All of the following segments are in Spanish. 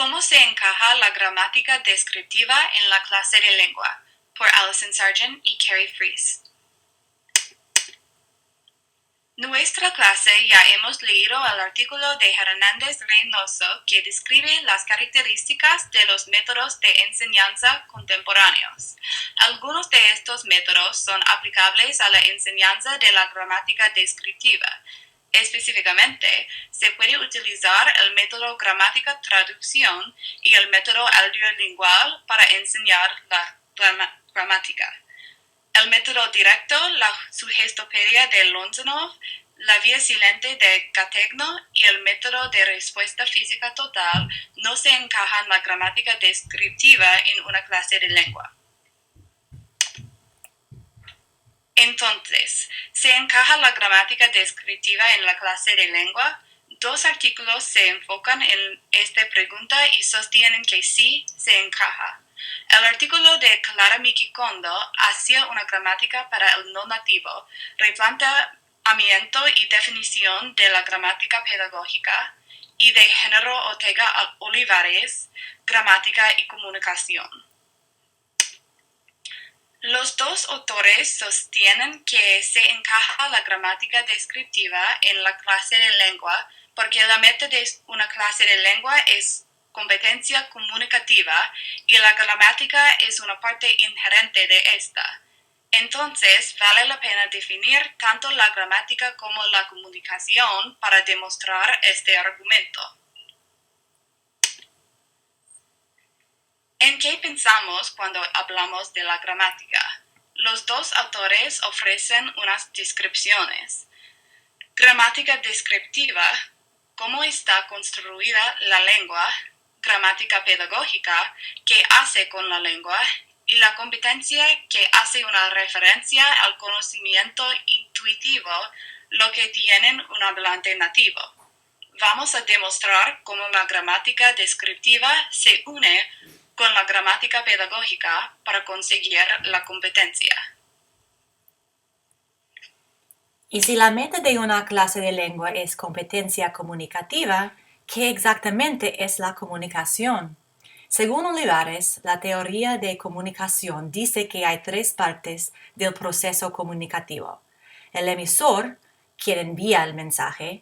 ¿Cómo se encaja la gramática descriptiva en la clase de lengua? Por Allison Sargent y Carrie Fries. Nuestra clase ya hemos leído el artículo de Hernández Reynoso que describe las características de los métodos de enseñanza contemporáneos. Algunos de estos métodos son aplicables a la enseñanza de la gramática descriptiva. Específicamente, se puede utilizar el método gramática-traducción y el método audiolingual para enseñar la gramática. El método directo, la sugestopedia de Lonzanov, la vía silente de Gattegno y el método de respuesta física total no se encajan la gramática descriptiva en una clase de lengua. Entonces, ¿se encaja la gramática descriptiva en la clase de lengua? Dos artículos se enfocan en esta pregunta y sostienen que sí se encaja. El artículo de Clara Miki Kondo hacia una gramática para el no nativo, replanteamiento y definición de la gramática pedagógica, y de Género Ortega Olivares, gramática y comunicación. Los dos autores sostienen que se encaja la gramática descriptiva en la clase de lengua porque la meta de una clase de lengua es competencia comunicativa y la gramática es una parte inherente de esta. Entonces, vale la pena definir tanto la gramática como la comunicación para demostrar este argumento. ¿En qué pensamos cuando hablamos de la gramática? Los dos autores ofrecen unas descripciones. Gramática descriptiva, cómo está construida la lengua, gramática pedagógica, qué hace con la lengua, y la competencia que hace una referencia al conocimiento intuitivo, lo que tienen un hablante nativo. Vamos a demostrar cómo la gramática descriptiva se une con la gramática pedagógica para conseguir la competencia. Y si la meta de una clase de lengua es competencia comunicativa, ¿qué exactamente es la comunicación? Según Olivares, la teoría de comunicación dice que hay tres partes del proceso comunicativo: el emisor, quien envía el mensaje,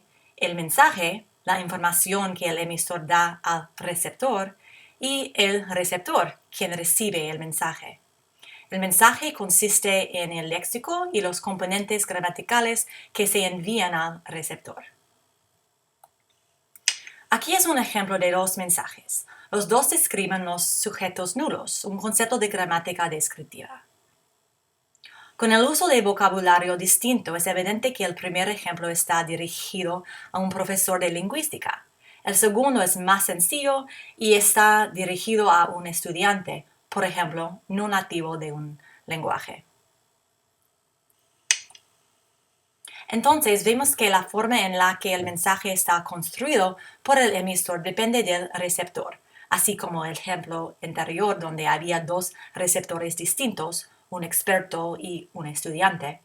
la información que el emisor da al receptor, y el receptor, quien recibe el mensaje. El mensaje consiste en el léxico y los componentes gramaticales que se envían al receptor. Aquí es un ejemplo de dos mensajes. Los dos describen los sujetos nulos, un concepto de gramática descriptiva. Con el uso de vocabulario distinto, es evidente que el primer ejemplo está dirigido a un profesor de lingüística. El segundo es más sencillo y está dirigido a un estudiante, por ejemplo, no nativo de un lenguaje. Entonces, vemos que la forma en la que el mensaje está construido por el emisor depende del receptor, así como el ejemplo anterior donde había dos receptores distintos, un experto y un estudiante.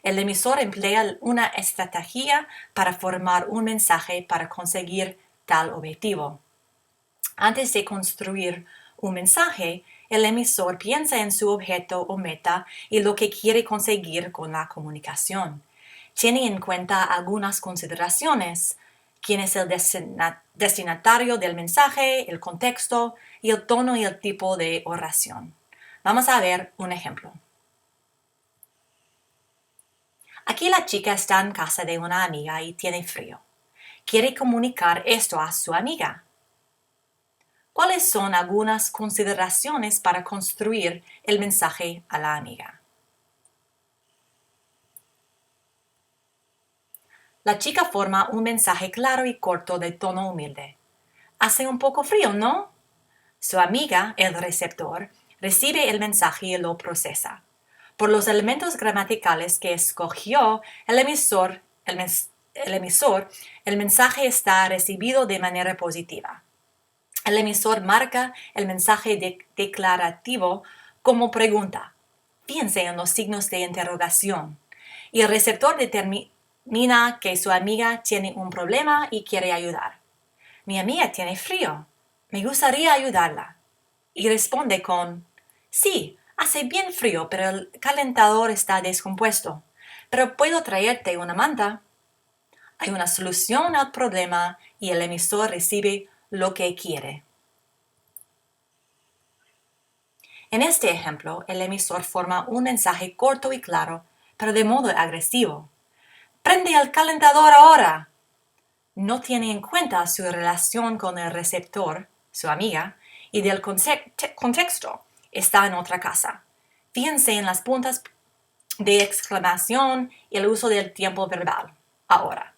El emisor emplea una estrategia para formar un mensaje para conseguir tal objetivo. Antes de construir un mensaje, el emisor piensa en su objeto o meta y lo que quiere conseguir con la comunicación. Tiene en cuenta algunas consideraciones: quién es el destinatario del mensaje, el contexto y el tono y el tipo de oración. Vamos a ver un ejemplo. Aquí la chica está en casa de una amiga y tiene frío. Quiere comunicar esto a su amiga. ¿Cuáles son algunas consideraciones para construir el mensaje a la amiga? La chica forma un mensaje claro y corto de tono humilde. Hace un poco frío, ¿no? Su amiga, el receptor, recibe el mensaje y lo procesa. Por los elementos gramaticales que escogió el emisor, el mensaje está recibido de manera positiva. El emisor marca el mensaje declarativo como pregunta. Piense en los signos de interrogación. Y el receptor determina que su amiga tiene un problema y quiere ayudar. Mi amiga tiene frío. Me gustaría ayudarla. Y responde con, sí, hace bien frío, pero el calentador está descompuesto. Pero puedo traerte una manta. Hay una solución al problema y el emisor recibe lo que quiere. En este ejemplo, el emisor forma un mensaje corto y claro, pero de modo agresivo. ¡Prende el calentador ahora! No tiene en cuenta su relación con el receptor, su amiga, y del contexto. Está en otra casa. Fíjense en las puntas de exclamación y el uso del tiempo verbal. Ahora.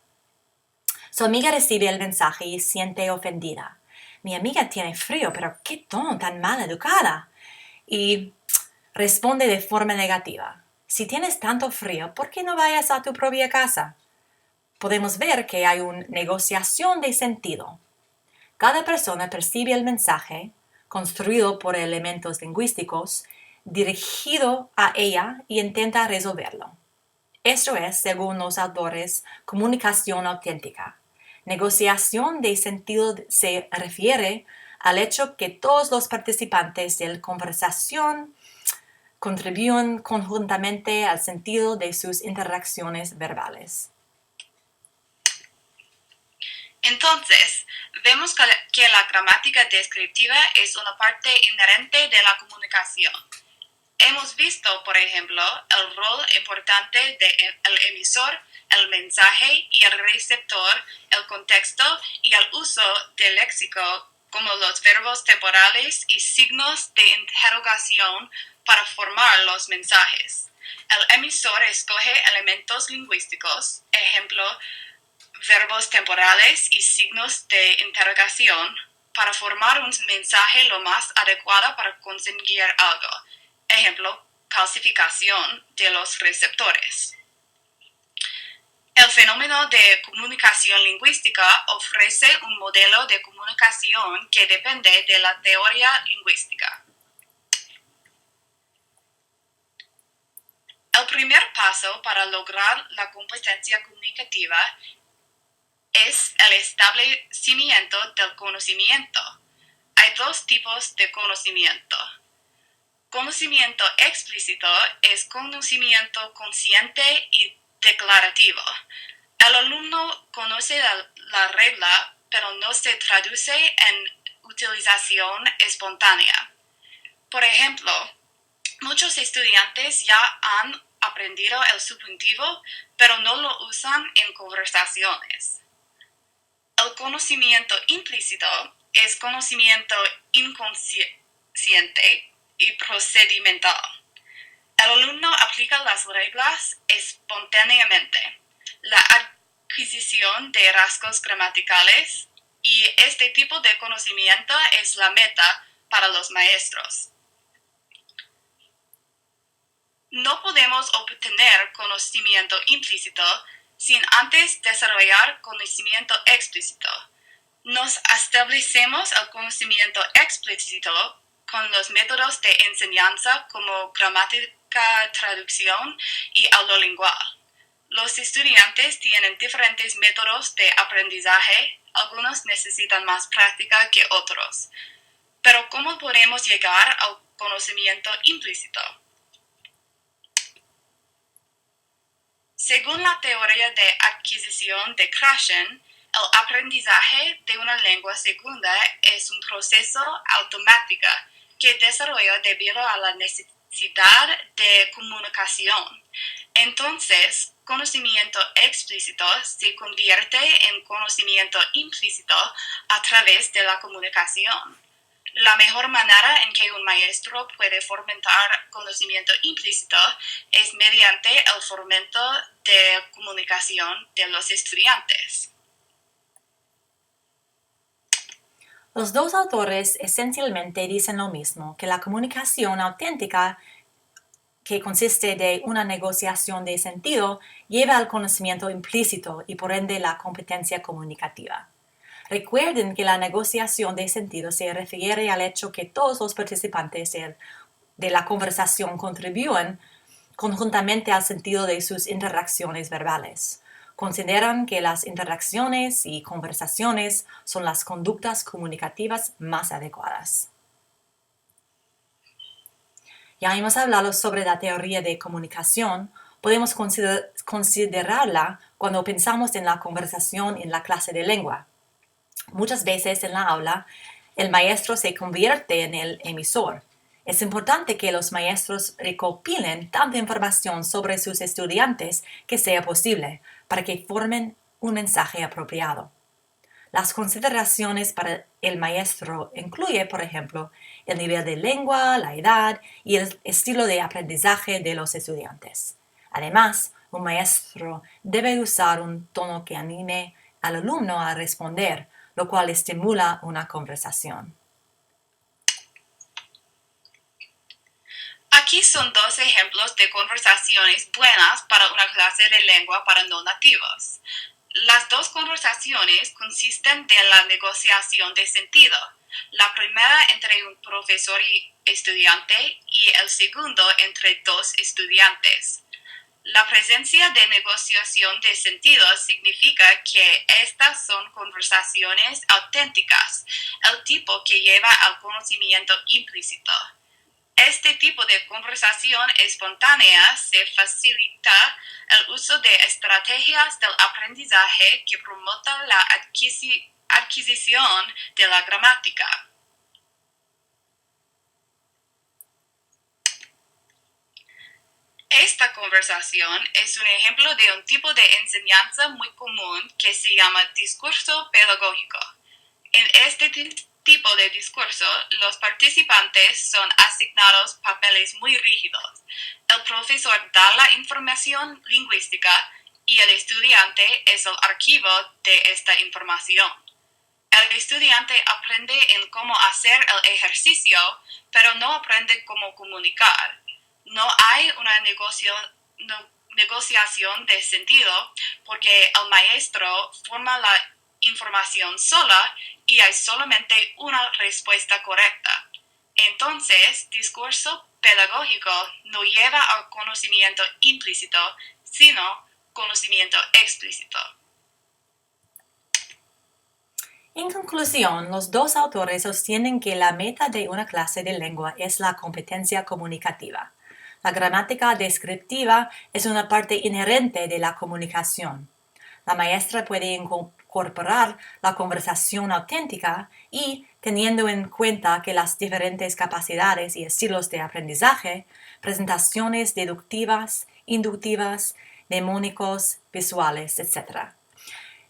Su amiga recibe el mensaje y siente ofendida. Mi amiga tiene frío, pero qué tono tan mal educada. Y responde de forma negativa. Si tienes tanto frío, ¿por qué no vayas a tu propia casa? Podemos ver que hay una negociación de sentido. Cada persona percibe el mensaje, construido por elementos lingüísticos, dirigido a ella y intenta resolverlo. Esto es, según los autores, comunicación auténtica. Negociación de sentido se refiere al hecho que todos los participantes de la conversación contribuyen conjuntamente al sentido de sus interacciones verbales. Entonces, vemos que la gramática descriptiva es una parte inherente de la comunicación. Hemos visto, por ejemplo, el rol importante del emisor, el mensaje y el receptor, el contexto y el uso del léxico como los verbos temporales y signos de interrogación para formar los mensajes. El emisor escoge elementos lingüísticos, ejemplo, verbos temporales y signos de interrogación, para formar un mensaje lo más adecuado para conseguir algo. Ejemplo, calcificación de los receptores. El fenómeno de comunicación lingüística ofrece un modelo de comunicación que depende de la teoría lingüística. El primer paso para lograr la competencia comunicativa es el establecimiento del conocimiento. Hay dos tipos de conocimiento. Conocimiento explícito es conocimiento consciente y declarativo. El alumno conoce la regla, pero no se traduce en utilización espontánea. Por ejemplo, muchos estudiantes ya han aprendido el subjuntivo, pero no lo usan en conversaciones. El conocimiento implícito es conocimiento inconsciente y procedimental. El alumno aplica las reglas espontáneamente. La adquisición de rasgos gramaticales y este tipo de conocimiento es la meta para los maestros. No podemos obtener conocimiento implícito sin antes desarrollar conocimiento explícito. Nos establecemos el conocimiento explícito con los métodos de enseñanza como gramática, traducción y aula lingual. Los estudiantes tienen diferentes métodos de aprendizaje, algunos necesitan más práctica que otros. Pero ¿cómo podemos llegar al conocimiento implícito? Según la teoría de adquisición de Krashen, el aprendizaje de una lengua segunda es un proceso automático que desarrolla debido a la necesidad de comunicación. Entonces, conocimiento explícito se convierte en conocimiento implícito a través de la comunicación. La mejor manera en que un maestro puede fomentar conocimiento implícito es mediante el fomento de comunicación de los estudiantes. Los dos autores esencialmente dicen lo mismo, que la comunicación auténtica, que consiste de una negociación de sentido, lleva al conocimiento implícito y por ende la competencia comunicativa. Recuerden que la negociación de sentido se refiere al hecho que todos los participantes de la conversación contribuyen conjuntamente al sentido de sus interacciones verbales. consideran que las interacciones y conversaciones son las conductas comunicativas más adecuadas. Ya hemos hablado sobre la teoría de comunicación. Podemos considerarla cuando pensamos en la conversación en la clase de lengua. Muchas veces en la aula, el maestro se convierte en el emisor. Es importante que los maestros recopilen tanta información sobre sus estudiantes que sea posible para que formen un mensaje apropiado. Las consideraciones para el maestro incluyen, por ejemplo, el nivel de lengua, la edad y el estilo de aprendizaje de los estudiantes. Además, un maestro debe usar un tono que anime al alumno a responder, lo cual estimula una conversación. Aquí son dos ejemplos de conversaciones buenas para una clase de lengua para no nativos. Las dos conversaciones consisten de la negociación de sentido. La primera entre un profesor y estudiante y el segundo entre dos estudiantes. La presencia de negociación de sentido significa que estas son conversaciones auténticas, el tipo que lleva al conocimiento implícito. Este tipo de conversación espontánea se facilita el uso de estrategias del aprendizaje que promotan la adquisición de la gramática. Esta conversación es un ejemplo de un tipo de enseñanza muy común que se llama discurso pedagógico. En este tipo de discurso, los participantes son asignados papeles muy rígidos. El profesor da la información lingüística y el estudiante es el archivo de esta información. El estudiante aprende en cómo hacer el ejercicio, pero no aprende cómo comunicar. No hay una negociación de sentido porque el maestro forma la información sola y hay solamente una respuesta correcta. Entonces, discurso pedagógico no lleva al conocimiento implícito, sino conocimiento explícito. En conclusión, los dos autores sostienen que la meta de una clase de lengua es la competencia comunicativa. La gramática descriptiva es una parte inherente de la comunicación. La maestra puede incorporar la conversación auténtica y, teniendo en cuenta que las diferentes capacidades y estilos de aprendizaje, presentaciones deductivas, inductivas, mnemónicos, visuales, etc.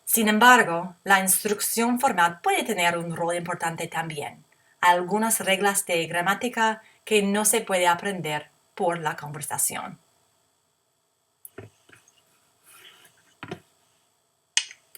Sin embargo, la instrucción formal puede tener un rol importante también. Hay algunas reglas de gramática que no se puede aprender por la conversación.